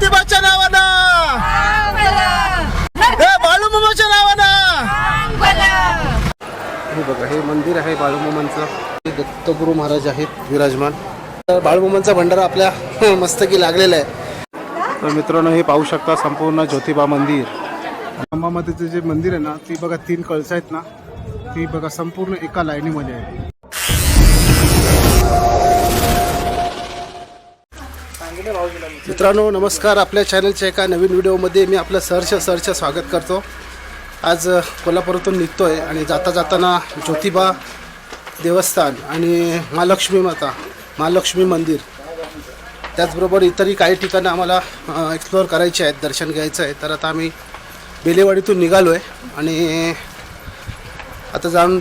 ज्योतिबाच्या नावानं, बाळूमामाच्या नावानं. हे बघा, हे मंदिर आहे बाळूमामांचं. दत्तगुरु महाराज आहेत विराजमान. बाळूमामांचा भंडारा आपल्या मस्तकी लागलेला आहे. तर मित्रांनो, हे पाहू शकता संपूर्ण ज्योतिबा मंदिर. अंबामातेचे जे मंदिर आहे ना, ती बघा 3 कळस आहेत ना, ती बघा संपूर्ण एका लाईनीमध्ये आहे. मित्रांनो नमस्कार, आपल्या चॅनलच्या एका नवीन व्हिडिओमध्ये मी आपलं सहर्ष स्वागत करतो. आज कोल्हापूरातून निघतो आहे आणि जाता जाताना ज्योतिबा देवस्थान आणि महालक्ष्मी मंदिर, त्याचबरोबर इतरही काही ठिकाणं आम्हाला एक्सप्लोअर करायचे आहेत, दर्शन घ्यायचं आहे. तर आता आम्ही बेलेवाडीतून निघालो आहे आणि आता जाऊन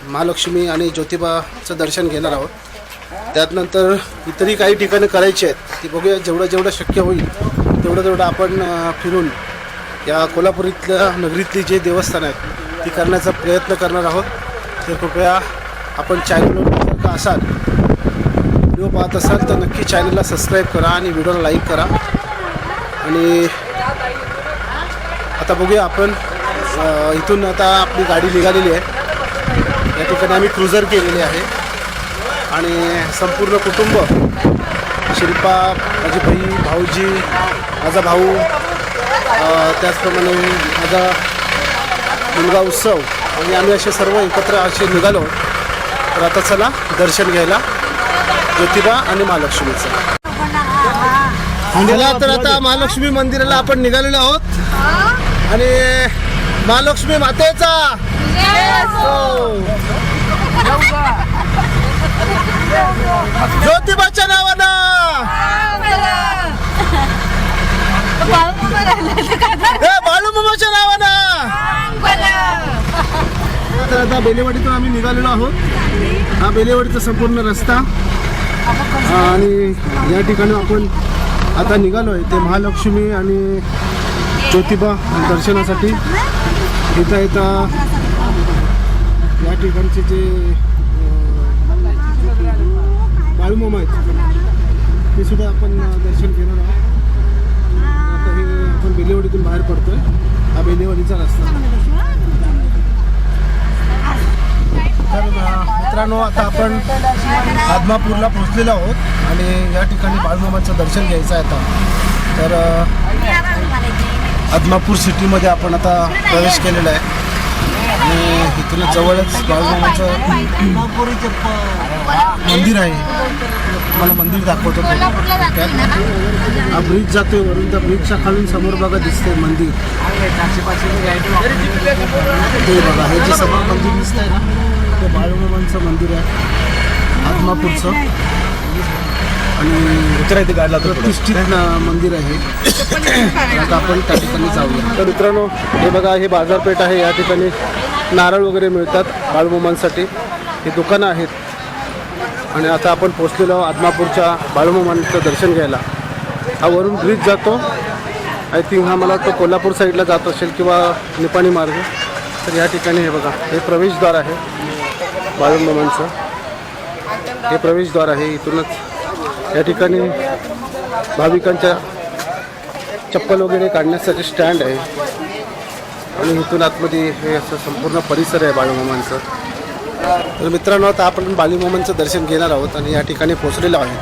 महालक्ष्मी आणि ज्योतिबाचं दर्शन घेणार आहोत. त्यानंतर इतरही काही ठिकाणं करायची आहेत, ती बघूया. जेवढं शक्य होईल तेवढं आपण फिरून या कोल्हापूरीतल्या नगरीतली जे देवस्थान आहेत ती करण्याचा प्रयत्न करणार आहोत. तर कृपया आपण चॅनलवर जर का असाल, व्हिडिओ पाहत असाल तर नक्की चॅनलला सबस्क्राईब करा आणि व्हिडिओला लाईक करा. आणि आता बघूया आपण इथून आता आपली गाडी निघालेली आहे. या ठिकाणी आम्ही क्रुझर केलेली आहे आणि संपूर्ण कुटुंब, शिल्पा, माझी बहीण, भाऊजी, माझा भाऊ, त्याचप्रमाणे माझा मुलगा उत्सव आणि आम्ही असे सर्व एकत्र असे निघालो. तर आता चला दर्शन घ्यायला ज्योतिबा आणि महालक्ष्मीचं. तर आता महालक्ष्मी मंदिराला आपण निघालेलो आहोत आणि महालक्ष्मी मातेचा ज्योतिबाच्या नावानं, बाळूमामाच्या नावानं. तर आता बेलेवाडीतून आम्ही निघालेलो आहोत. हा बेलेवाडीचा संपूर्ण रस्ता आणि या ठिकाणी आपण आता निघालो आहे ते महालक्ष्मी आणि ज्योतिबा दर्शनासाठी. येता या ठिकाणचे जे बाळूमामा आहेत ते सुद्धा आपण दर्शन घेणार आहोत. आता हे आपण बेलेवाडीतून बाहेर पडतोय. हा बेलेवाडीचा रस्ता. तर मित्रांनो, आता आपण आदमापूरला पोहोचलेलो आहोत आणि या ठिकाणी बाळूमामाचं दर्शन घ्यायचं आहे आता. तर आदमापूर सिटीमध्ये आपण आता प्रवेश केलेला आहे आणि इथून जवळच बाळूमामाचं मंदिर आहे. मला मंदिर दाखवतो. हा ब्रिज जातोय वरून, त्या ब्रिजच्या खालून समोर बघा दिसतंय मंदिर. ते बघा, हे जे समोर मंदिर दिसतंय ना, ते बाळूमामांचं मंदिर आहे आदमापूरचं आणि प्रतिष्ठित मंदिर आहे. आता आपण त्या ठिकाणी जाऊया. तर मित्रांनो, हे बघा, हे बाजारपेठ आहे. या ठिकाणी नारळ वगैरे मिळतात बाळूमामांसाठी. हे दुकानं आहेत आणि आता आपण पोचलेलो आदमापूरच्या बाळूमामांचं दर्शन घ्यायला. हा वरून ब्रिज जातो. आय थिंक हा मला वाटतं कोल्हापूर साईडला जात असेल किंवा निपाणी मार्ग. तर या ठिकाणी हे बघा, हे प्रवेशद्वार आहे बाळूमामांचं. हे प्रवेशद्वार आहे. इथूनच या ठिकाणी भाविकांच्या चप्पल वगैरे काढण्यासाठी स्टँड आहे आणि इथून आतमध्ये हे असं संपूर्ण परिसर आहे बाळूमामांचं. तर मित्रांनो, आता आपण बाळूमामांचं दर्शन घेणार आहोत आणि या ठिकाणी पोचलेलो आहे.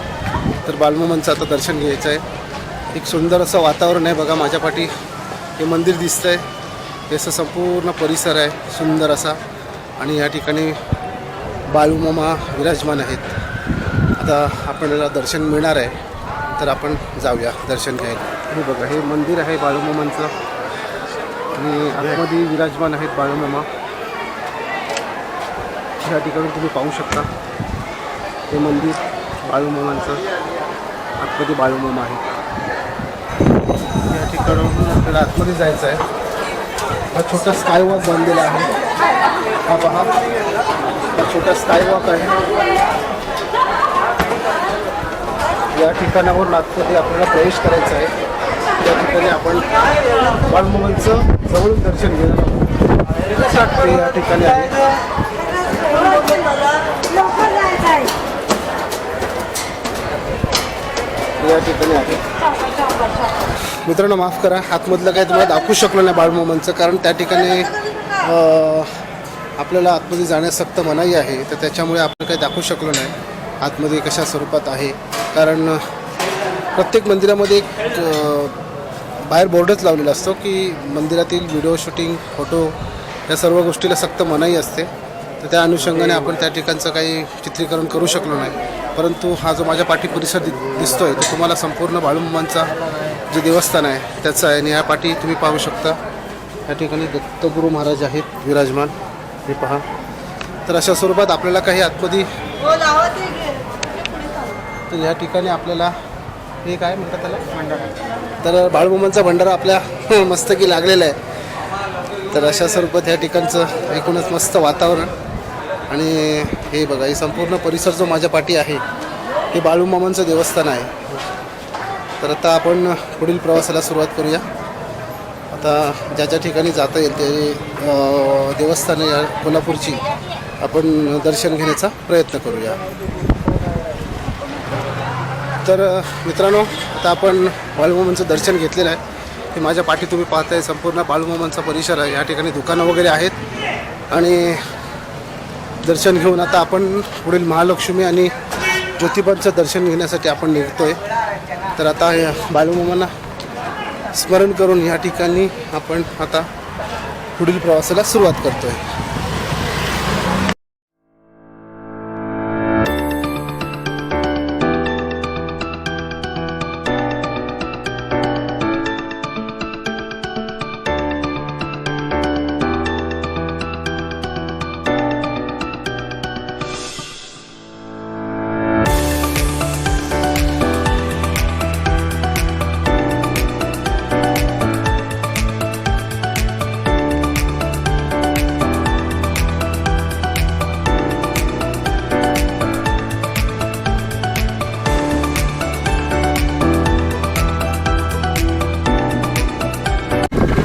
तर बाळूमामांचं आता दर्शन घ्यायचं आहे. एक सुंदर असं वातावरण आहे बघा. माझ्या पाठी हे मंदिर दिसतं आहे. हे असं संपूर्ण परिसर आहे सुंदर असा आणि या ठिकाणी बाळूमामा विराजमान आहेत. आता आपल्याला दर्शन मिळणार आहे, तर आपण जाऊया दर्शन घ्यायला. हे बघा, हे मंदिर आहे बाळूमामांचं आणि आतमध्ये विराजमान आहेत बाळूमामा. या ठिकाणी तुम्ही पाहू शकता हे मंदिर बाळूमामांचं. आतमध्ये बाळूमामा आहे. या ठिकाणी आपल्याला आतमध्ये जायचं आहे. हा छोटा स्कायवॉक बांधलेला आहे. हा पहा, हा छोटा स्कायवॉक आहे. या ठिकाणावरून आतमध्ये आपल्याला प्रवेश करायचा आहे. त्या ठिकाणी आपण बाळूमामांचं जवळून दर्शन घेणार आहोत. या ठिकाणी आहे. या ठिकाणी आहे मित्रांनो माफ करा, आतमधलं काही तुम्हाला दाखवू शकलो नाही बाळूमामांचं, कारण त्या ठिकाणी आपल्याला आतमध्ये जाण्यास सक्त मनाई आहे. तर त्याच्यामुळे आपण काही दाखवू शकलो नाही आतमध्ये कशा स्वरूपात आहे. कारण प्रत्येक मंदिरामध्ये एक बाहेर बोर्डच लावलेला असतो की मंदिरातील व्हिडिओ शूटिंग, फोटो या सर्व गोष्टीला सक्त मनाई असते. तर त्या अनुषंगाने आपण त्या ठिकाणचं काही चित्रीकरण करू शकलो नाही. परंतु हा जो माझ्या पाठी परिसर दिसतो आहे तो तुम्हाला संपूर्ण बाळूमामांचा जे देवस्थान आहे त्याचं आहे. आणि या पाठी तुम्ही पाहू शकता या ठिकाणी दत्तगुरू महाराज आहेत विराजमान, हे पहा. तर अशा स्वरूपात आपल्याला काही आतमध्ये, तर या ठिकाणी आपल्याला हे काय म्हणतात त्याला, भंडारा. तर बाळूमामांचा भंडारा आपल्या मस्तकी लागलेला आहे. तर अशा स्वरूपात या ठिकाणचं एकूणच मस्त वातावरण. आणि हे बघा, हे संपूर्ण परिसर जो माझ्या पाठी आहे हे बाळूमामांचं देवस्थान आहे. तर आता आपण पुढील प्रवासाला सुरुवात करूया. आता ज्या ठिकाणी जाता येईल ते देवस्थान या कोल्हापूरची आपण दर्शन घेण्याचा प्रयत्न करूया. तर मित्रांनो, आता आपण बाळूमामांचं दर्शन घेतलेलं आहे. हे माझ्या पाठी तुम्ही पाहताय संपूर्ण बाळूमामांचा परिसर आहे. या ठिकाणी दुकानं वगैरे आहेत. आणि दर्शन घेऊन आता आपण पुढील महालक्ष्मी आणि ज्योतिबांचं दर्शन घेण्यासाठी आपण निघतोय. तर आता बाळूमामांना स्मरण करून या ठिकाणी आपण आता पुढील प्रवासाला सुरुवात करतोय.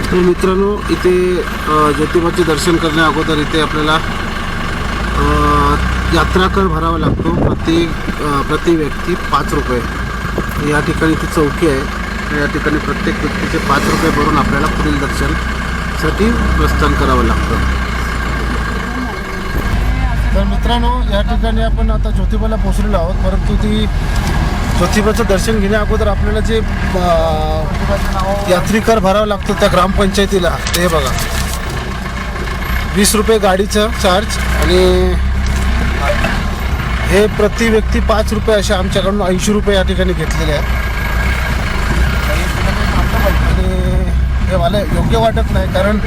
तर मित्रांनो, इथे ज्योतिबाचे दर्शन करण्या अगोदर इथे आपल्याला यात्रा कर भरावा लागतो. प्रति व्यक्ती 5 रुपये. या ठिकाणी ती चौकी आहे. या ठिकाणी प्रत्येक व्यक्तीचे 5 रुपये भरून आपल्याला पुढील दर्शनासाठी प्रस्थान करावं लागतं. तर मित्रांनो, या ठिकाणी आपण आता ज्योतिबाला पोहोचलेलो आहोत. परंतु ती ज्योतिबाचं दर्शन घेण्या अगोदर आपल्याला जे यात्री कर भरावा लागतो त्या ग्रामपंचायतीला, ते बघा 20 रुपये गाडीचं चार्ज. आणि हे प्रति व्यक्ती 5 रुपये असे आमच्याकडून 80 रुपये या ठिकाणी घेतलेले आहेत. आणि हे मला योग्य वाटत नाही, कारण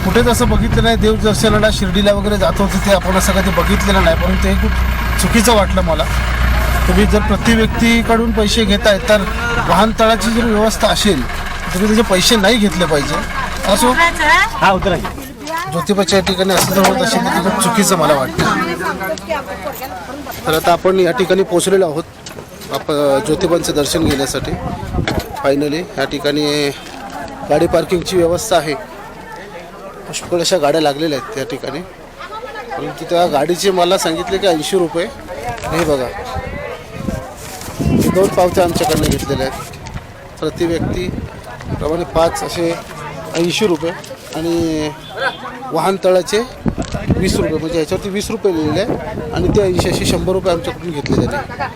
कुठेच असं बघितलं नाही. देवदर्शनाला शिर्डीला वगैरे जातो तिथे आपण असं कधी बघितलेलं नाही. परंतु हे खूप चुकीचं वाटलं मला. तुम्ही जर प्रति व्यक्तीकडून पैसे घेताय तर वाहनतळाची जर व्यवस्था असेल तर तुम्ही त्याचे पैसे नाही घेतले पाहिजे. असो, ज्योतिबाच्या ठिकाणी असं जर होत असेल तर खूप चुकीचं मला वाटतं. तर आता आपण या ठिकाणी पोहोचलेलो आहोत आपण ज्योतिबांचं दर्शन घेण्यासाठी. फायनली या ठिकाणी गाडी पार्किंगची व्यवस्था आहे. पुष्कळ अशा गाड्या लागलेल्या आहेत त्या ठिकाणी. परंतु त्या गाडीचे मला सांगितले की 80 रुपये. हे बघा, 2 पावत्या आमच्याकडनं घेतलेल्या आहेत. प्रति व्यक्ती प्रमाणे 5 असे 80 रुपये. आणि वाहनतळाचे 20 रुपये, म्हणजे ह्याच्यावरती 20 रुपये लिहिलेले आहे. आणि ते 80 असे 100 रुपये आमच्याकडून घेतलेले आहे.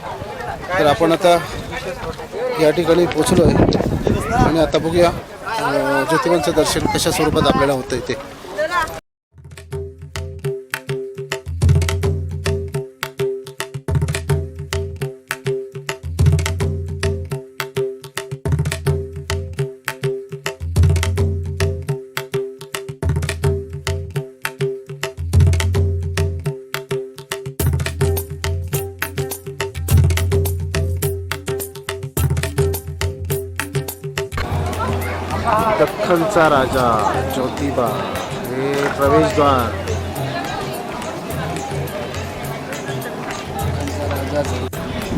तर आपण आता या ठिकाणी पोचलो आहे. आणि आता बघूया ज्योतिबांचं दर्शन कशा स्वरूपात आपल्याला होतं इथे. दख्खनचा राजा ज्योतिबा, हे प्रवेशद्वार.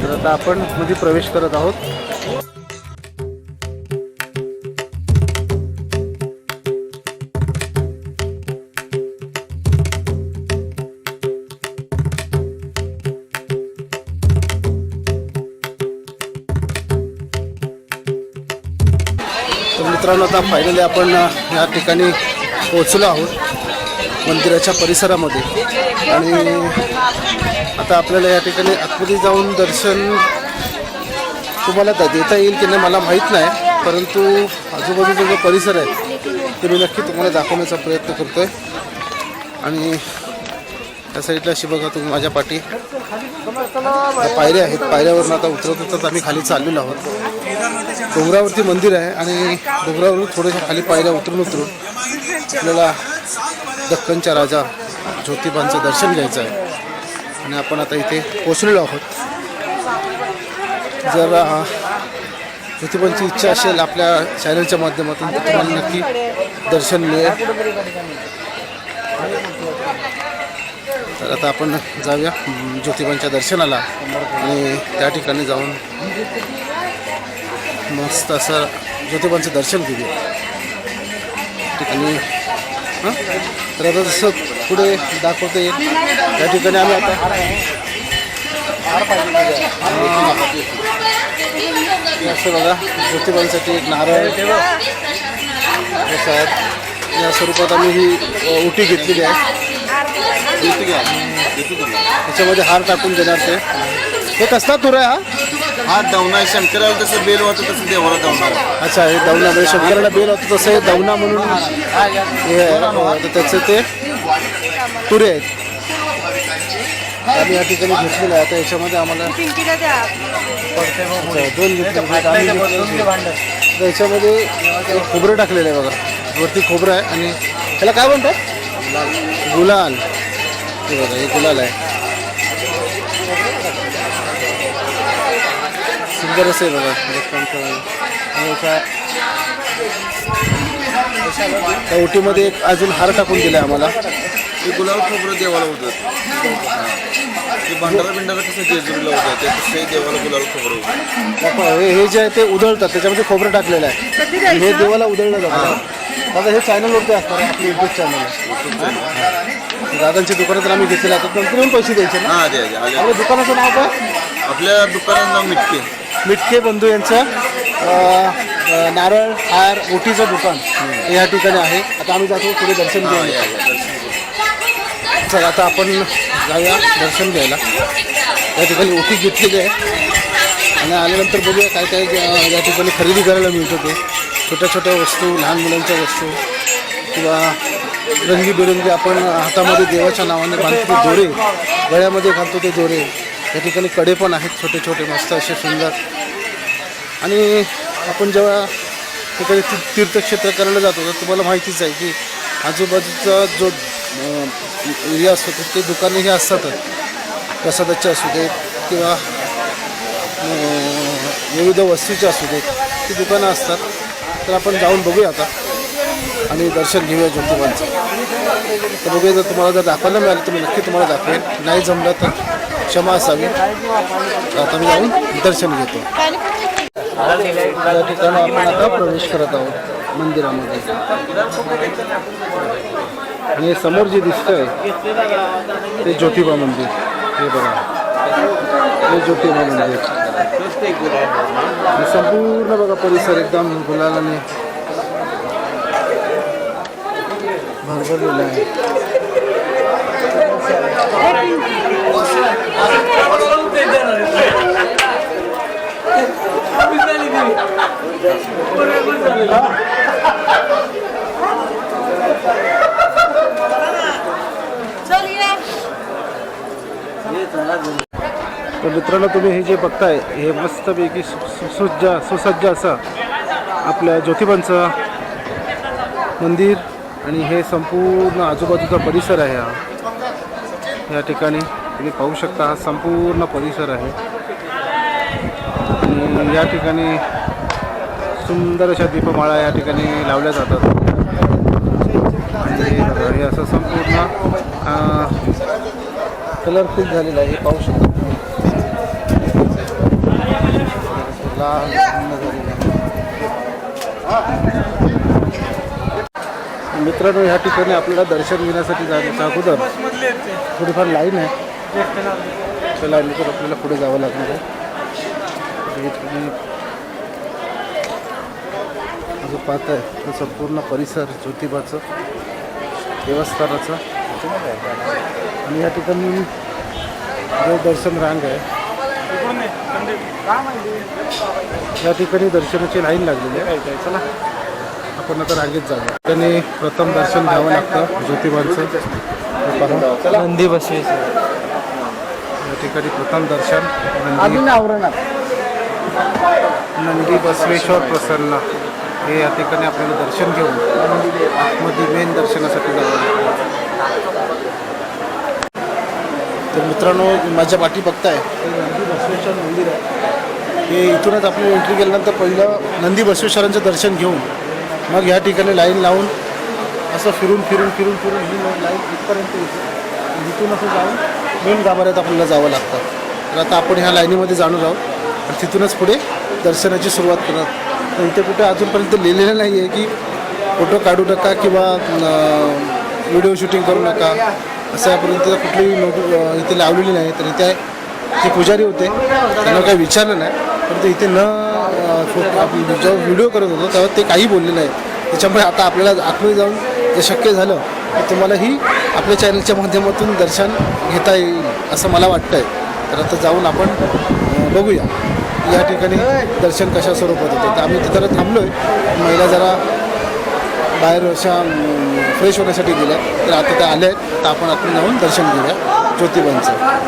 तर आता आपण मध्ये प्रवेश करत आहोत. तर मित्रांनो आता फायनली आपण या ठिकाणी पोहोचलो आहोत मंदिराच्या परिसरामध्ये आणि आता आपल्याला या ठिकाणी आतमध्ये जाऊन दर्शन तुम्हाला देता येईल की नाही मला माहीत नाही, परंतु आजूबाजूचा जो परिसर आहे ते मी नक्की तुम्हाला दाखवण्याचा प्रयत्न करतो आहे. आणि त्या साईडला अशी बघा तुम्ही माझ्या पाठी पायऱ्या आहेत, पायऱ्यावरून आता उतरत आम्ही खाली चाललेलो आहोत. डोंगरावरती मंदिर आहे आणि डोंगरावरून थोड्याशा खाली पायऱ्या उतरून आपल्याला दख्खनच्या राजा ज्योतिबांचं दर्शन घ्यायचं आहे आणि आपण आता इथे पोचलेलो आहोत. जर ज्योतिबांची इच्छा असेल आपल्या चॅनलच्या माध्यमातून तर तुम्हाला नक्की दर्शन मिळेल. तर आता आपण जाऊया ज्योतिबांच्या दर्शनाला आणि त्या ठिकाणी जाऊन मस्त असं ज्योतिबांचं दर्शन घेऊया ठिकाणी. तर आता जसं पुढे दाखवता येईल त्या ठिकाणी आम्ही आता असं बघा ज्योतिबांसाठी एक नारळ प्रसाद या स्वरूपात आम्ही ही ओटी घेतलेली आहे. त्याच्यामध्ये हार टाकून देणार ते. हे कसला तुरा आहे हा दवना आहे. शंकराला जसं बेल होतं तसं देवाला दवना. अच्छा हे दवना म्हणजे शंकराला बेल होतं तसं हे दवना म्हणून हे त्याचं ते तुरे आहेत आम्ही या ठिकाणी घेतलेलं आहे. आता याच्यामध्ये आम्हाला दोन घेतले. याच्यामध्ये खोबरं टाकलेलं आहे बघा, वरती खोबरं आहे आणि त्याला काय म्हणतात गुलाल. हे बघा हे गुलाल आहे, सुंदर असं आहे बघा. त्या ओटीमध्ये एक अजून हार टाकून दिला आहे आम्हाला. ते गुलाल खोबरं देवाला होतं. ते भंडारा कसं जेजुरीला होतं ते तसंही देवाला गुलाल खोबरं होतं. हे जे आहे ते उधळतात, त्याच्यामध्ये खोबरं टाकलेलं आहे आणि हे देवाला उधळलं जातं. दादा हे चॅनलवरती असणार आहे आपलं यूट्यूब चॅनल. दादांच्या दुकानात आम्ही घेतलेलं आहे, नंतर येऊन पैसे द्यायचे ना. हां द्या. आपल्या दुकानाचं नाव काय? आपल्या दुकानाचं नाव मिटके बंधू यांचं नारळ हार ओटीचं दुकान या ठिकाणी आहे. आता आम्ही जातो पुढे दर्शन घेऊया. चला आता आपण जाऊया दर्शन घ्यायला. या ठिकाणी ओटी घेतलेली आहे आणि आल्यानंतर बघूया काय काय या ठिकाणी खरेदी करायला मिळतं. ते छोट्या छोट्या वस्तू, लहान मुलांच्या वस्तू किंवा रंगीबेरंगी आपण हातामध्ये देवाच्या नावाने बांधतो ते दोरे, गळ्यामध्ये घालतो ते दोरे. या ठिकाणी कडे पण आहेत छोटे छोटे मस्त असे सुंदर. आणि आपण जेव्हा ठिकाणी तीर्थक्षेत्र करायला जातो तर तुम्हाला माहितीच आहे की आजूबाजूचा जो एरिया असतो ते दुकाने हे असतातच. प्रसादाचे असू देत किंवा विविध वस्तूचे असू देत ती दुकानं असतात. तर आपण जाऊन बघूया आता आणि दर्शन घेऊया ज्योतिबांचं. तर बघूया, जर तुम्हाला जर दाखवायला मिळालं तर मी नक्की तुम्हाला दाखवेन, नाही जमलं तर क्षमा असावी. आता मी जाऊन दर्शन घेतो. या ठिकाणी आपण आता प्रवेश करत आहोत मंदिरामध्ये आणि समोर जे दिसतंय ते ज्योतिबा मंदिर. हे बघा हे ज्योतिबा मंदिर. संपूर्ण बघा परिसर एकदम गुलालाने भरभरलेला आहे. तर मित्रांनो, तुम्ही हे जे बघताय हे मस्तपैकी सुसज्ज असं आपल्या ज्योतिबांचं मंदिर आणि हे संपूर्ण आजूबाजूचा परिसर आहे. या ठिकाणी तुम्ही पाहू शकता हा संपूर्ण परिसर आहे आणि या ठिकाणी सुंदर अशा दीपमाळा या ठिकाणी लावल्या जातात. आणि हे असं संपूर्ण कलरफुल झालेलं आहे, हे पाहू शकता. मित्रांनो, ह्या ठिकाणी आपल्याला दर्शन घेण्यासाठी जाण्याच्या अगोदर थोडीफार लाईन आहे. त्या लाईनीतून आपल्याला पुढे जावं लागणार आहे. जो पाहताय तो संपूर्ण परिसर ज्योतिबाचं देवस्थानाचं आणि या ठिकाणी देवदर्शन रांग आहे. या ठिकाणी दर्शनाची लाईन लागलेली आहे. चला आपण आता रांगेत जाऊया. त्याने प्रथम दर्शन घ्यावं लागतं ज्योतिबांचं. नंदी बसवेश्वर या ठिकाणी प्रथम दर्शन नंदी बसवेश्वर प्रसन्न हे या ठिकाणी आपल्याला दर्शन घेऊन आतमध्ये मेन दर्शनासाठी जावं लागतं. तर मित्रांनो माझ्या पाठी बघताय हे नंदी बसवेश्वर मंदिर आहे. हे इथूनच आपण एंट्री केल्यानंतर पहिलं नंदी बसवेश्वरांचं दर्शन घेऊन मग ह्या ठिकाणी लाईन लावून असं फिरून ही लाईन इथपर्यंत येते. इथून असं जाऊन मेन गाभाऱ्यात आपल्याला जावं लागतं. तर आता आपण ह्या लाईनीमध्ये जाणून आहोत आणि तिथूनच पुढे दर्शनाची सुरुवात करणार. तर इथे कुठे अजूनपर्यंत लिहिलेलं नाही आहे की फोटो काढू नका किंवा व्हिडिओ शूटिंग करू नका असं यापर्यंत कुठलीही नोट इथे लावलेली नाही. तर इथे जे पुजारी होते त्यांना काही विचारलं नाही, परंतु इथे आपण जेव्हा व्हिडिओ करत होतो तेव्हा ते काही बोलले नाही. त्याच्यामुळे आता आपल्याला आतमध्ये जाऊन जे शक्य झालं तर तुम्हालाही आपल्या चॅनलच्या माध्यमातून दर्शन घेता येईल असं मला वाटतं आहे. तर आता जाऊन आपण बघूया या ठिकाणी दर्शन कशा स्वरूपात होतं. तर आम्ही तिथं थांबलो आहे. महिला जरा बाहेर अशा फ्रेश होण्यासाठी गेल्या. तर आता त्या आल्या आहेत. तर आपण आतून जाऊन दर्शन घेऊया ज्योतिबांचं.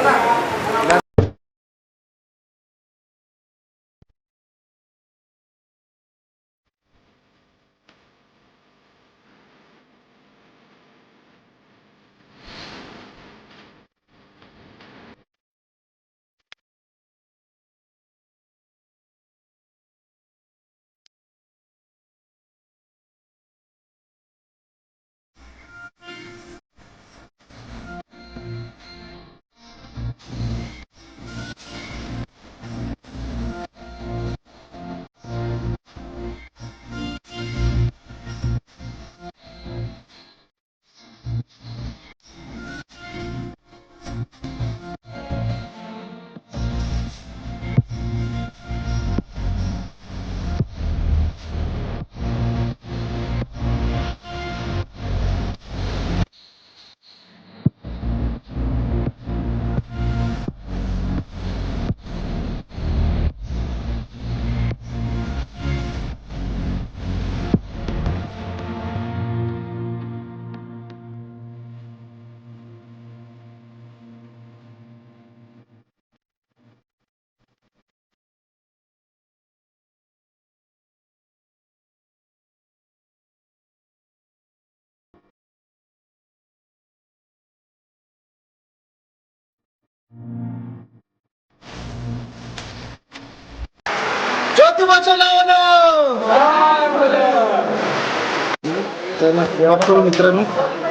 तर करू मित्रांनो,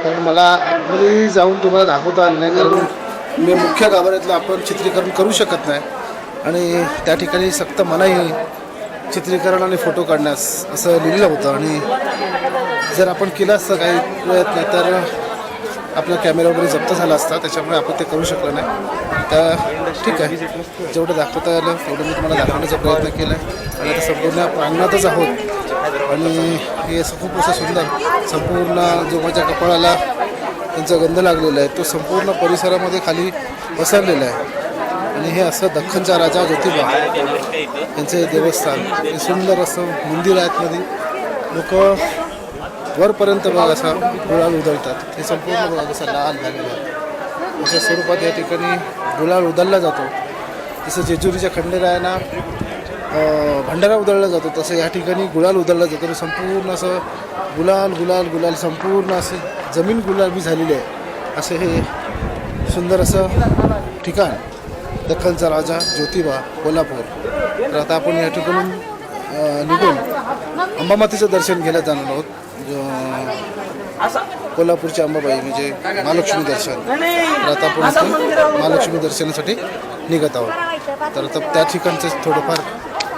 कारण मला आतमध्ये जाऊन तुम्हाला दाखवता आलं नाही, कारण मी मुख्य गाभाऱ्यातलं आपण चित्रीकरण करू शकत नाही आणि त्या ठिकाणी सक्त मनाई चित्रीकरण आणि फोटो काढण्यास असं लिहिलं होतं. आणि जर आपण केलं असतं काही प्रयत्न तर आपला कॅमेरा वगैरे जप्त झाला असता. त्याच्यामुळे आपण ते करू शकलो नाही. तर ठीक आहे, जेवढं दाखवता आलं तेवढं मी तुम्हाला दाखवण्याचा प्रयत्न केला आहे. आणि आता संपूर्ण प्रांगणातच आहोत आणि हे असं खूप असं सुंदर संपूर्ण जो माझ्या कपाळाला त्यांचा गंध लागलेला आहे तो संपूर्ण परिसरामध्ये खाली पसरलेला आहे. आणि हे असं दख्खनचा राजा ज्योतिबा यांचं हे देवस्थान, हे सुंदर असं मंदिर आहे. आतमध्ये लोक वरपर्यंत बघा असा गुलाल उधळतात. हे संपूर्ण बघा जसं लाल झालेलं आहे अशा स्वरूपात या ठिकाणी गुलाल उधळला जातो. जसं जेजुरीच्या खंडेरायांना भंडारा उधळला जातो तसं या ठिकाणी गुलाल उधळला जातो. संपूर्ण असं गुलाल गुलाल गुलाल संपूर्ण असे जमीन गुलाबी झालेली आहे. असं हे सुंदर असं ठिकाण दख्खनचा राजा ज्योतिबा कोल्हापूर. तर आता आपण या ठिकाणून निघून अंबामातीचं दर्शन घ्यायला जाणार आहोत. कोल्हापूरची अंबाबाई म्हणजे महालक्ष्मी दर्शन. तर आता आपण इथे महालक्ष्मी दर्शनासाठी निघत आहोत. तर आता त्या ठिकाणचं थोडंफार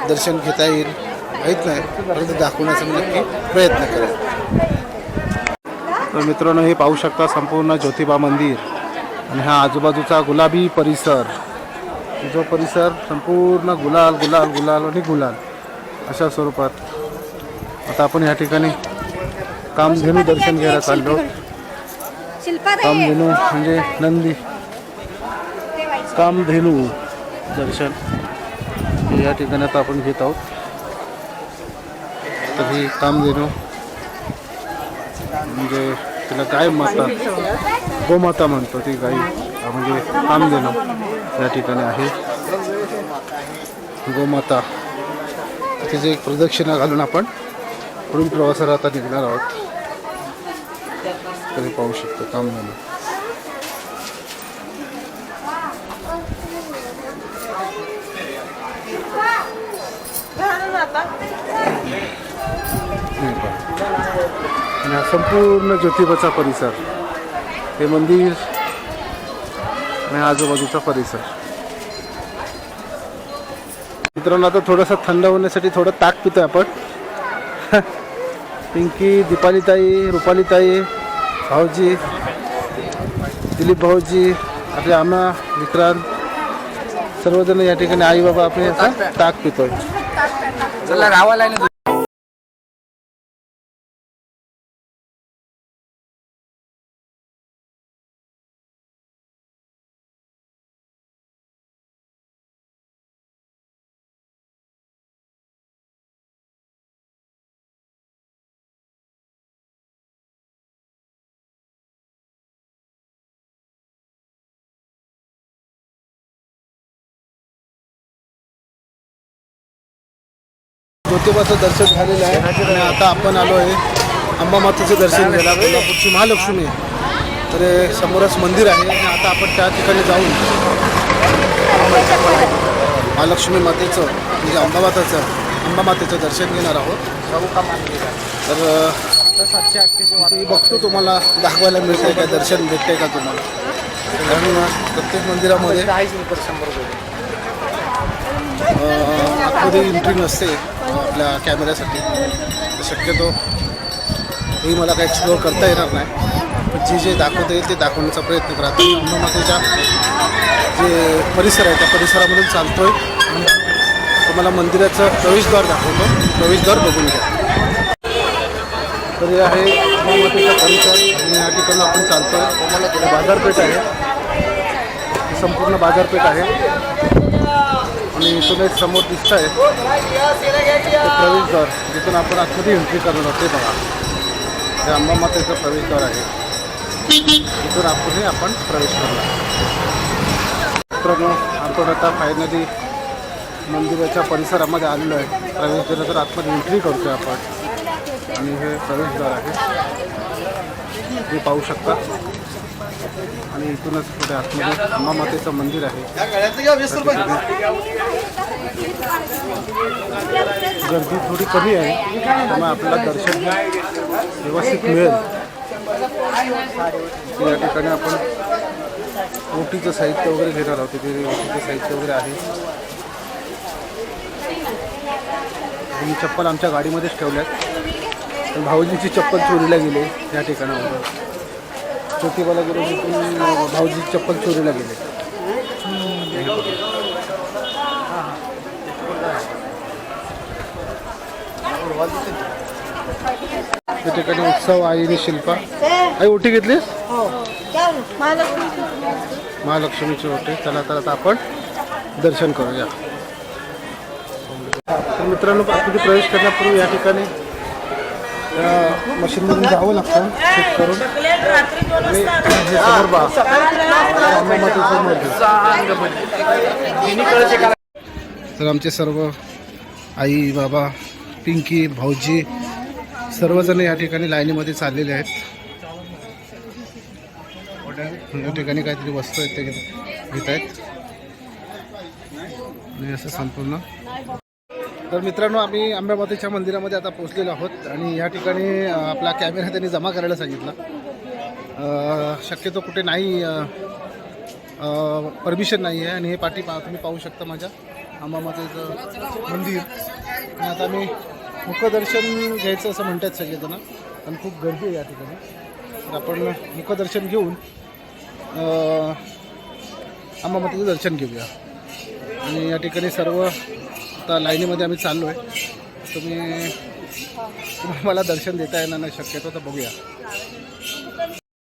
दर्शन घेता येईल माहीत नाही, परंतु दाखवण्याचा मी नक्की प्रयत्न करेन. तर मित्रांनो, हे पाहू शकता संपूर्ण ज्योतिबा मंदिर आणि हा आजूबाजूचा गुलाबी परिसर. जो परिसर संपूर्ण गुलाल गुलाल गुलाल आणि गुलाल अशा स्वरूपात आता आपण या ठिकाणी कामधेनू दर्शन घ्यायला चाललो. कामधेनू म्हणजे नंदी. कामधेनू दर्शन हे या ठिकाणी आता आपण घेत आहोत. तर ही कामधेनू म्हणजे तिला गाय माता, गोमाता म्हणतो. ती गाई म्हणजे कामधेनू या ठिकाणी आहे. गोमाता तिची एक प्रदक्षिणा घालून आपण पुढील प्रवासाला आता निघणार आहोत. तरी पाहू शकतो कामधेनू. आणि हा संपूर्ण ज्योतिबाचा परिसर, हे मंदिर आणि आजूबाजूचा परिसर. मित्रांनो आता थोडंसं थंड होण्यासाठी थोडं ताक पितोय आपण. पिंकी, दीपालीताई, रुपालीताई, भाऊजी, दिलीप भाऊजी, आपले आम्हा, विक्रांत, सर्वजण या ठिकाणी आई बाबा आपले ताक पितोय. चला गावाला ज्योतिबाचं दर्शन झालेलं आहे आणि आता आपण आलो आहे अंबामातेचं दर्शन घ्यायला. कोल्हापूरची महालक्ष्मी आहे. तर हे समोरच मंदिर आहे आणि आता आपण त्या ठिकाणी जाऊन महालक्ष्मी मातेचं म्हणजे अंबामातेचं दर्शन घेणार आहोत. तर ती बघतो तुम्हाला दाखवायला मिळतंय का, दर्शन भेटतंय का तुम्हाला. कारण प्रत्येक मंदिरामध्ये आतमध्ये एंट्री नसते आपल्या कॅमेऱ्यासाठी. तर शक्यतो तेही मला काही एक्सप्लोअर करता येणार नाही. पण जे दाखवता येईल ते दाखवण्याचा प्रयत्न करा. अंबामातेच्या जे परिसर आहे त्या परिसरामधून चालतोय आणि तुम्हाला मंदिराचं प्रवेशद्वार दाखवतो. प्रवेशद्वार बघून घ्या. तर हे आहे अंबामातेचा परिसर आणि या ठिकाणी आपण चालतोय. बाजारपेठ आहे, संपूर्ण बाजारपेठ आहे आणि इथून एक समोर दिसत आहे प्रवेशद्वार, जिथून आपण आतमध्ये एंट्री करणार आहोत. ते बघा, हे अंबामातेचं प्रवेशद्वार आहे. इथून आपण प्रवेश करणार. मित्रांनो आपण आता फायनली मंदिराच्या परिसरामध्ये आलेलो आहे. प्रवेशद्वारात आतमध्ये एंट्री करतोय आपण आणि हे प्रवेशद्वार आहे, हे पाहू शकता. आणि इथूनच पुढे आतमध्ये अंबामातेचं मंदिर आहे. गर्दी थोडी कमी आहे त्यामुळे आपल्याला दर्शन व्यवस्थित मिळेल. या ठिकाणी आपण ओटीचं साहित्य वगैरे घेणार आहोत. तिथे ओटीचं साहित्य वगैरे आहे. मी चप्पल आमच्या गाडीमध्येच ठेवल्यात. पण भाऊजीची चप्पल चोरीला गेली या ठिकाणावर. ज्योतिबाला गेलो तिथून भाऊजी चप्पल चोरीला गेले. त्या ठिकाणी उत्सव आई आणि शिल्पा. आई ओटी घेतलीस? महालक्ष्मीची ओटी. चला तर आता आपण दर्शन करूया. तर मित्रांनो आतमध्ये प्रवेश करण्यापूर्वी या ठिकाणी मशीनमधून जावं लागतं चेक करून. आणि हे समोर तर आमचे सर्व आई बाबा, पिंकी, भाऊजी सर्वजण या ठिकाणी लाईनीमध्ये चाललेले आहेत. या ठिकाणी काहीतरी वस्तू आहेत ते घेत आहेत आणि असं संपूर्ण. तर मित्रांनो आम्ही अंबामातेच्या मंदिरामध्ये आता पोहोचलेलो आहोत आणि या ठिकाणी आपला कॅमेरा त्यांनी जमा करायला सांगितला. शक्यतो कुठे नाही परमिशन नाही आहे. आणि हे तुम्ही पाहू शकता माझ्या अंबामातेचं मंदिर. आणि आता मी मुखदर्शन घ्यायचं असं म्हणतात सगळेजण, पण खूप गर्दी आहे या ठिकाणी. तर आपण मुखदर्शन घेऊन अंबामातेचं दर्शन घेऊया. आणि या ठिकाणी सर्व आता लाईनीमध्ये आम्ही चाललो आहे. तुम्ही मला दर्शन देता येणार नाही शक्यतो, तर बघूया.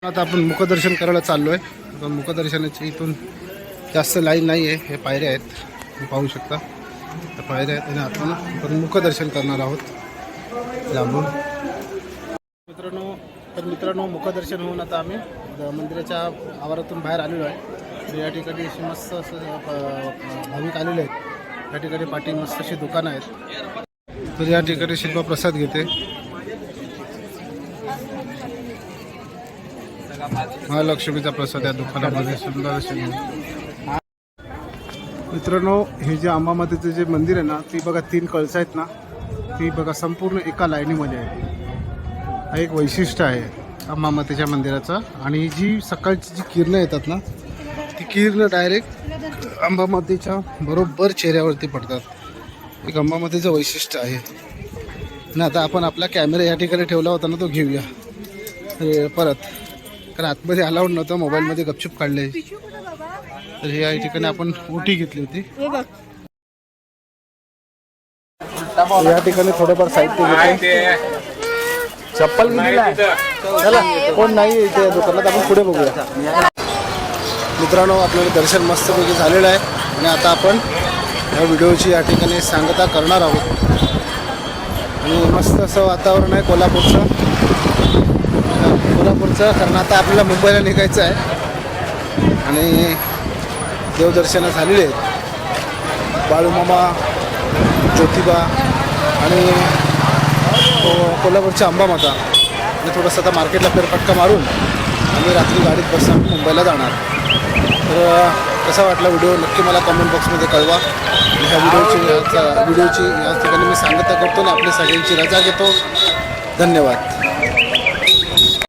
आता आपण मुखदर्शन करायला चाललो आहे. आता मुखदर्शनाची इथून जास्त लाईन नाही आहे. हे पायऱ्या आहेत, तुम्ही पाहू शकता. त्या पायऱ्या आहेत आणि आपण मुखदर्शन करणार आहोत लांबून. मित्रांनो मुखदर्शन होऊन आता आम्ही मंदिराच्या आवारातून बाहेर आलेलो आहे. तर या ठिकाणी अशी मस्त असं भाविक आलेले आहेत. या ठिकाणी पाठी मस्त अशी दुकानं आहेत. तर या ठिकाणी शिल्पा प्रसाद घेते. महालक्ष्मीचा प्रसाद या दुकानामध्ये सुंदर असे. मित्रांनो हे जे अंबामातेचं जे मंदिर आहे ना, ती बघा 3 कळस आहेत ना, ती बघा संपूर्ण एका लाईनीमध्ये आहे. हा एक वैशिष्ट्य आहे अंबामातेच्या मंदिराचं. आणि जी सकाळची जी किरणं येतात ना, ती किरणं डायरेक्ट अंबामातेच्या बरोबर चेहऱ्यावरती पडतात. एक अंबामातेचं वैशिष्ट्य आहे ना. आता आपण आपला कॅमेरा या ठिकाणी ठेवला होता ना, तो घेऊया परत, कारण आतमध्ये अलाउड नव्हतं, मोबाईलमध्ये गपचूप काढले. तर हे या ठिकाणी आपण ओटी घेतली होती. या ठिकाणी थोडंफार साहित्य घेतो. चप्पल चला कोण नाही इथे दुकानात, आपण पुढे बघूया. मित्रांनो आपल्याला दर्शन मस्तपैकी झालेलं आहे आणि आता आपण या व्हिडिओची या ठिकाणी सांगता करणार आहोत. आणि मस्त असं वातावरण आहे कोल्हापूरचं, कारण आता आपल्याला मुंबईला निघायचं आहे. आणि देवदर्शनं झालेली आहेत. बाळूमामा, ज्योतिबा आणि कोल्हापूरच्या अंबामाता. आणि थोडंसं आता मार्केटला फेरफटका मारून आम्ही रात्री गाडीत बसून मुंबईला जाणार. तर कसा वाटला व्हिडिओ नक्की मला कमेंट बॉक्समध्ये कळवा. आणि ह्या व्हिडिओची या ठिकाणी मी सांगता करतो आणि आपली सगळ्यांची रजा घेतो. धन्यवाद.